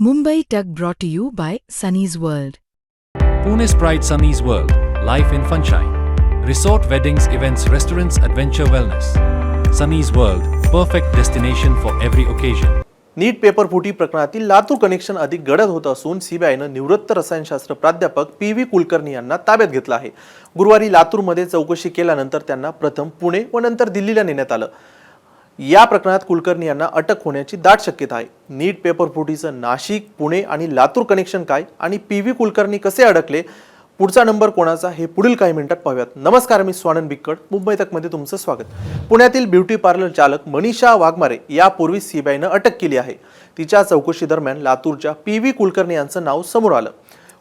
Mumbai Tug brought to you by Sunny's World. Pune's Pride Sunny's World, Life in Funshine. Resort weddings, events, restaurants, adventure wellness. Sunny's World, perfect destination for every occasion. NEET paper फुटी प्रकरणातील Latur connection अधिक गडद होत असून सीबीआयनं निवृत्त रसायनशास्त्र प्राध्यापक पी.व्ही. कुलकर्णी यांना ताब्यात घेतलं आहे. गुरुवारी लातूरमध्ये चौकशी केल्यानंतर त्यांना प्रथम पुणे व नंतर दिल्लीला नेण्यात आलं. या प्रकरणात कुलकर्णी यांना अटक होण्याची दाट शक्यता आहे. नीट पेपर फुटीचं नाशिक, पुणे आणि लातूर कनेक्शन काय आणि पी.व्ही. कुलकर्णी कसे अडकले, पुढचा नंबर कोणाचा, हे पुढील काही मिनिटात पाहूयात. नमस्कार, मी स्वानंद बिक्कड, मुंबई तक मध्ये तुमचं स्वागत. पुण्यातील ब्युटी पार्लर चालक मनीषा वाघमारे यापूर्वी सीबीआयनं अटक केली आहे. तिच्या चौकशी दरम्यान लातूरच्या पी.व्ही. कुलकर्णी यांचं नाव समोर आलं.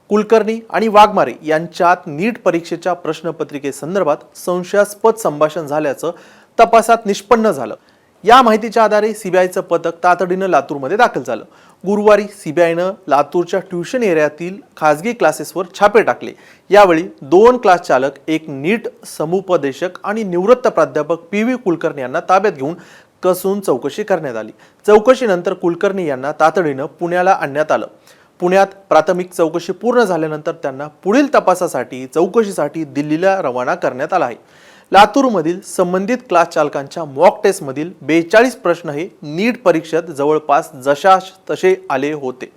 कुलकर्णी आणि वाघमारे यांच्यात नीट परीक्षेच्या प्रश्नपत्रिकेसंदर्भात संशयास्पद संभाषण झाल्याचं तपासात निष्पन्न झालं. या माहितीच्या आधारे सीबीआयचं पथक तातडीनं लातूरमध्ये दाखल झालं. गुरुवारी सीबीआयनं लातूरच्या ट्युशन एरियातील खासगी क्लासेसवर छापे टाकले. यावेळी 2 क्लास चालक, एक नीट समुपदेशक आणि निवृत्त प्राध्यापक पी.व्ही. कुलकर्णी यांना ताब्यात घेऊन कसून चौकशी करण्यात आली. चौकशीनंतर कुलकर्णी यांना तातडीनं पुण्याला आणण्यात आलं. पुण्यात प्राथमिक चौकशी पूर्ण झाल्यानंतर त्यांना पुढील तपासासाठी चौकशीसाठी दिल्लीला रवाना करण्यात आलं आहे. लातूरमधील संबंधित क्लास चालकांच्या मॉक टेस्टमधील 42 प्रश्न हे नीट परीक्षेत जवळपास जशा तसे आले होते.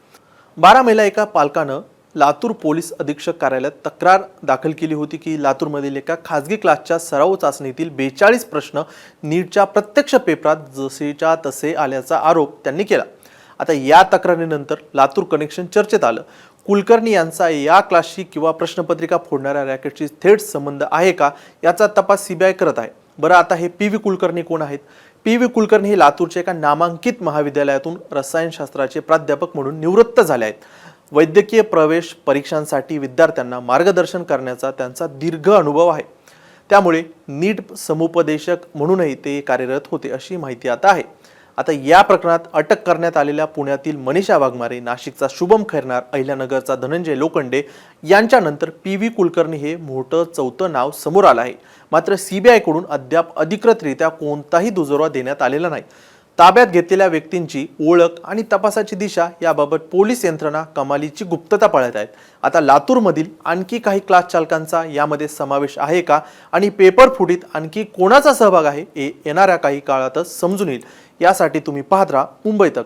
12 मेला एका पालकानं लातूर पोलीस अधीक्षक कार्यालयात तक्रार दाखल केली होती की लातूरमधील एका खासगी क्लासच्या सराव चाचणीतील 42 प्रश्न नीटच्या प्रत्यक्ष पेपरात जसेच्या तसे आल्याचा आरोप त्यांनी केला. आता या तक्रारीनंतर लातूर कनेक्शन चर्चेत आलं. कुलकर्णी यांचा या क्लासशी किंवा प्रश्नपत्रिका फोडणाऱ्या रॅकेटशी थेट संबंध आहे का, याचा तपास सीबीआय करत आहे. बरं, आता हे पी.व्ही. कुलकर्णी कोण आहेत? पी.व्ही. कुलकर्णी हे लातूरच्या एका नामांकित महाविद्यालयातून रसायनशास्त्राचे प्राध्यापक म्हणून निवृत्त झाले आहेत. वैद्यकीय प्रवेश परीक्षांसाठी विद्यार्थ्यांना मार्गदर्शन करण्याचा त्यांचा दीर्घ अनुभव आहे. त्यामुळे नीट समुपदेशक म्हणूनही ते कार्यरत होते, अशी माहिती आता आहे. आता या प्रकरणात अटक करण्यात आलेल्या पुण्यातील मनीषा वाघमारे, नाशिकचा शुभम खैरनार, अहिल्यानगरचा धनंजय लोखंडे यांच्यानंतर पी.व्ही. कुलकर्णी हे मोठं चौथं नाव समोर आलं आहे. मात्र सीबीआयकडून अद्याप अधिकृतरित्या कोणताही दुजोरा देण्यात आलेला नाही. ताब्यात घेतलेल्या व्यक्तींची ओळख आणि तपासाची दिशा याबाबत पोलीस यंत्रणा कमालीची गुप्तता पाळत आहेत. आता लातूरमधील आणखी काही क्लास चालकांचा यामध्ये समावेश आहे का आणि पेपर फुटीत आणखी कोणाचा सहभाग आहे हे येणाऱ्या काही काळातच समजून येईल. यासाठी तुम्ही पाहत राहा मुंबई तक.